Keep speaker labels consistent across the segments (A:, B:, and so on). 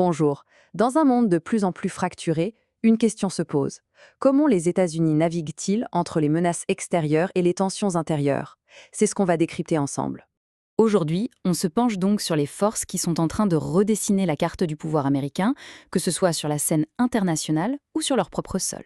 A: Bonjour. Dans un monde de plus en plus fracturé, une question se pose. Comment les États-Unis naviguent-ils entre les menaces extérieures et les tensions intérieures? C'est ce qu'on va décrypter ensemble.
B: Aujourd'hui, on se penche donc sur les forces qui sont en train de redessiner la carte du pouvoir américain, que ce soit sur la scène internationale ou sur leur propre sol.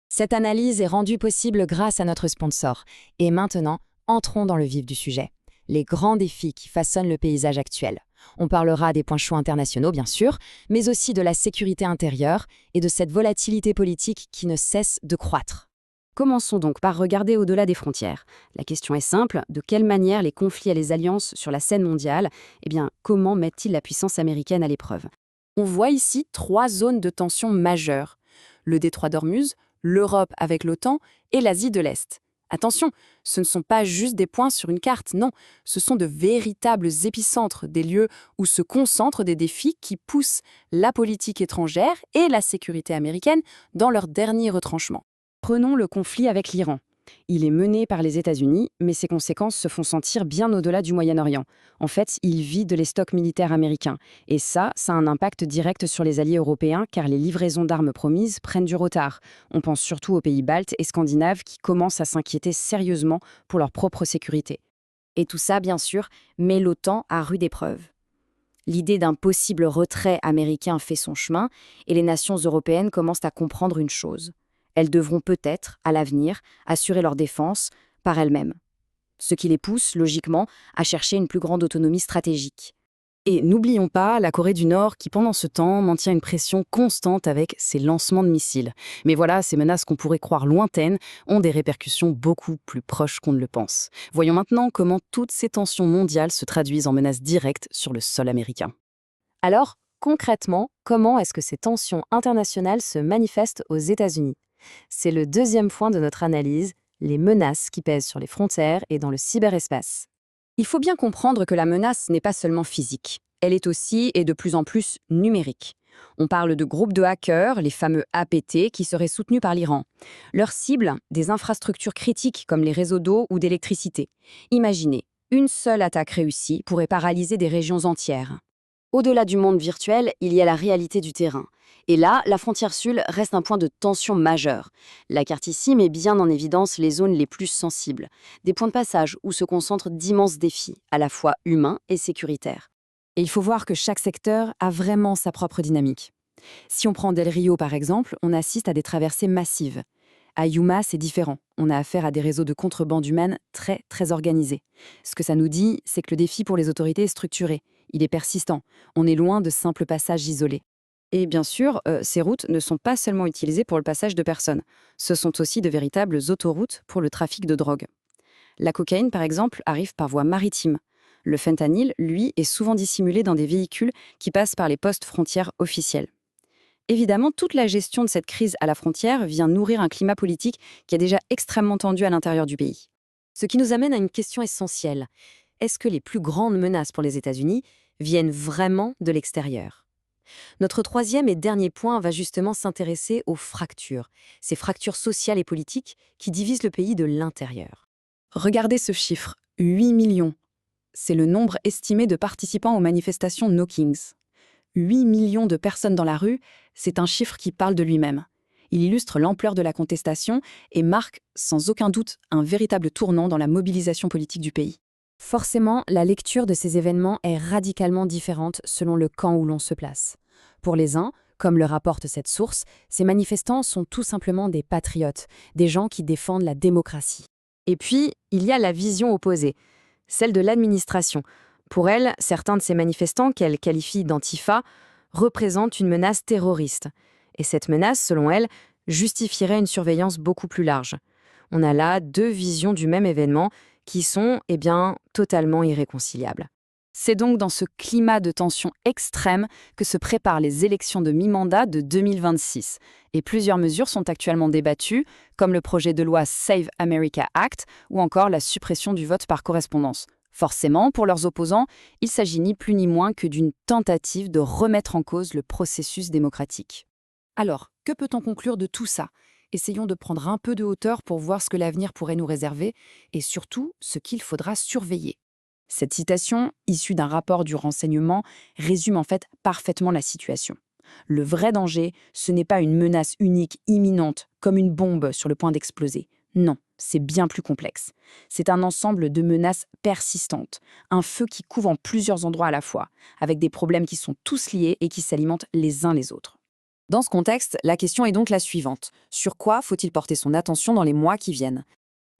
C: Cette analyse est rendue possible grâce à notre sponsor. Et maintenant, entrons dans le vif du sujet. Les grands défis qui façonnent le paysage actuel. On parlera des points chauds internationaux, bien sûr, mais aussi de la sécurité intérieure et de cette volatilité politique qui ne cesse de croître. Commençons donc par regarder au-delà des frontières. La question est simple, de quelle manière les conflits et les alliances sur la scène mondiale, comment mettent-ils la puissance américaine à l'épreuve?
A: On voit ici trois zones de tension majeures. Le détroit d'Ormuz, l'Europe avec l'OTAN et l'Asie de l'Est. Attention, ce ne sont pas juste des points sur une carte, non, ce sont de véritables épicentres, des lieux où se concentrent des défis qui poussent la politique étrangère et la sécurité américaine dans leur dernier retranchement.
C: Prenons le conflit avec l'Iran. Il est mené par les États-Unis, mais ses conséquences se font sentir bien au-delà du Moyen-Orient. En fait, il vide les stocks militaires américains. Et ça a un impact direct sur les alliés européens, car les livraisons d'armes promises prennent du retard. On pense surtout aux pays baltes et scandinaves qui commencent à s'inquiéter sérieusement pour leur propre sécurité. Et tout ça, bien sûr, met l'OTAN à rude épreuve. L'idée d'un possible retrait américain fait son chemin, et les nations européennes commencent à comprendre une chose. Elles devront peut-être, à l'avenir, assurer leur défense par elles-mêmes. Ce qui les pousse, logiquement, à chercher une plus grande autonomie stratégique. Et n'oublions pas la Corée du Nord qui, pendant ce temps, maintient une pression constante avec ses lancements de missiles. Mais voilà, ces menaces qu'on pourrait croire lointaines ont des répercussions beaucoup plus proches qu'on ne le pense. Voyons maintenant comment toutes ces tensions mondiales se traduisent en menaces directes sur le sol américain. Alors, concrètement, comment est-ce que ces tensions internationales se manifestent aux États-Unis? C'est le deuxième point de notre analyse, les menaces qui pèsent sur les frontières et dans le cyberespace. Il faut bien comprendre que la menace n'est pas seulement physique, elle est aussi et de plus en plus numérique. On parle de groupes de hackers, les fameux APT, qui seraient soutenus par l'Iran. Leur cible, des infrastructures critiques comme les réseaux d'eau ou d'électricité. Imaginez, une seule attaque réussie pourrait paralyser des régions entières. Au-delà du monde virtuel, il y a la réalité du terrain. Et là, la frontière sud reste un point de tension majeur. La carte ici met bien en évidence les zones les plus sensibles, des points de passage où se concentrent d'immenses défis, à la fois humains et sécuritaires. Et il faut voir que chaque secteur a vraiment sa propre dynamique. Si on prend Del Rio par exemple, on assiste à des traversées massives. À Yuma, c'est différent. On a affaire à des réseaux de contrebande humaine très organisés. Ce que ça nous dit, c'est que le défi pour les autorités est structuré. Il est persistant. On est loin de simples passages isolés. Et bien sûr, ces routes ne sont pas seulement utilisées pour le passage de personnes. Ce sont aussi de véritables autoroutes pour le trafic de drogue. La cocaïne, par exemple, arrive par voie maritime. Le fentanyl, lui, est souvent dissimulé dans des véhicules qui passent par les postes frontières officiels. Évidemment, toute la gestion de cette crise à la frontière vient nourrir un climat politique qui est déjà extrêmement tendu à l'intérieur du pays. Ce qui nous amène à une question essentielle. Est-ce que les plus grandes menaces pour les États-Unis viennent vraiment de l'extérieur? Notre troisième et dernier point va justement s'intéresser aux fractures, ces fractures sociales et politiques qui divisent le pays de l'intérieur. Regardez ce chiffre, 8 millions. C'est le nombre estimé de participants aux manifestations No Kings. 8 millions de personnes dans la rue, c'est un chiffre qui parle de lui-même. Il illustre l'ampleur de la contestation et marque, sans aucun doute, un véritable tournant dans la mobilisation politique du pays. Forcément, la lecture de ces événements est radicalement différente selon le camp où l'on se place. Pour les uns, comme le rapporte cette source, ces manifestants sont tout simplement des patriotes, des gens qui défendent la démocratie. Et puis, il y a la vision opposée, celle de l'administration. Pour elle, certains de ces manifestants, qu'elle qualifie d'antifa, représentent une menace terroriste. Et cette menace, selon elle, justifierait une surveillance beaucoup plus large. On a là deux visions du même événement qui sont, totalement irréconciliables. C'est donc dans ce climat de tension extrême que se préparent les élections de mi-mandat de 2026. Et plusieurs mesures sont actuellement débattues, comme le projet de loi Save America Act ou encore la suppression du vote par correspondance. Forcément, pour leurs opposants, il s'agit ni plus ni moins que d'une tentative de remettre en cause le processus démocratique. Alors, que peut-on conclure de tout ça? Essayons de prendre un peu de hauteur pour voir ce que l'avenir pourrait nous réserver et surtout ce qu'il faudra surveiller.
A: Cette citation, issue d'un rapport du renseignement, résume en fait parfaitement la situation. Le vrai danger, ce n'est pas une menace unique, imminente, comme une bombe sur le point d'exploser. Non, c'est bien plus complexe. C'est un ensemble de menaces persistantes, un feu qui couvre en plusieurs endroits à la fois, avec des problèmes qui sont tous liés et qui s'alimentent les uns les autres. Dans ce contexte, la question est donc la suivante. Sur quoi faut-il porter son attention dans les mois qui viennent?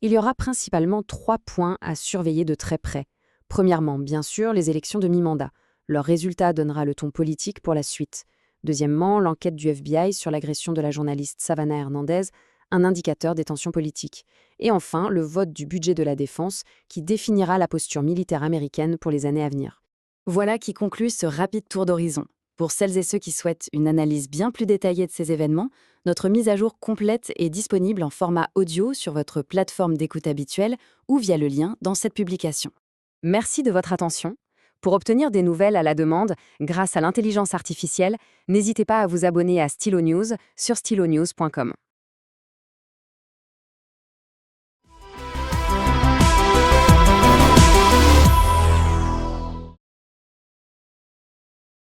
C: Il y aura principalement 3 points à surveiller de très près. Premièrement, bien sûr, les élections de mi-mandat. Leur résultat donnera le ton politique pour la suite. Deuxièmement, l'enquête du FBI sur l'agression de la journaliste Savannah Hernandez, un indicateur des tensions politiques. Et enfin, le vote du budget de la défense qui définira la posture militaire américaine pour les années à venir.
A: Voilà qui conclut ce rapide tour d'horizon. Pour celles et ceux qui souhaitent une analyse bien plus détaillée de ces événements, notre mise à jour complète est disponible en format audio sur votre plateforme d'écoute habituelle ou via le lien dans cette publication. Merci de votre attention. Pour obtenir des nouvelles à la demande, grâce à l'intelligence artificielle, n'hésitez pas à vous abonner à Stylo News sur stylonews.com.